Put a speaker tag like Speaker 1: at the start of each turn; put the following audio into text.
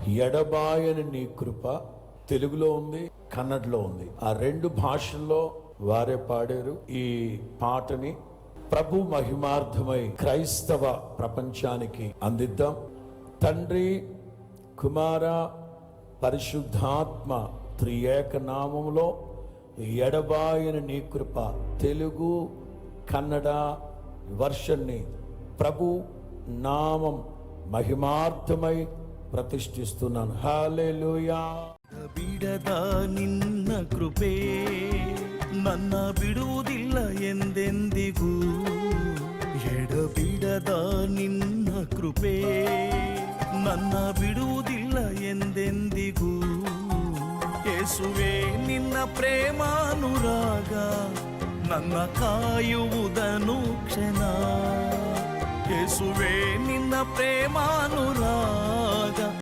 Speaker 1: ఎడబాయని నీ కృప తెలుగులో ఉంది, కన్నడలో ఉంది. ఆ రెండు భాషల్లో వారే పాడారు ఈ పాటని. ప్రభు మహిమార్థమై క్రైస్తవ ప్రపంచానికి అందిద్దాం. తండ్రి, కుమార, పరిశుద్ధాత్మ త్రియేక నామములో ఎడబాయని నీ కృప తెలుగు కన్నడ వర్షన్ని ప్రభు నామం మహిమార్థమై ప్రతిష్ఠిస్తున్నాను. హల్లెలూయా.
Speaker 2: ಬಿಡದ ನಿನ್ನ ಕೃಪೆ ನನ್ನ ಬಿಡುವುದಿಲ್ಲ ಎಂದೆಂದಿಗೂ. ಎಡಬಿಡದ ನಿನ್ನ ಕೃಪೆ ನನ್ನ ಬಿಡುವುದಿಲ್ಲ ಎಂದೆಂದಿಗೂ. ಯೇಸುವೇ ನಿನ್ನ ಪ್ರೇಮಾನುರಾಗ ನನ್ನ ಕಾಯುವುದನು ಕ್ಷಣ. ಯೇಸುವೇ ನಿನ್ನ ಪ್ರೇಮಾನುರಾಗ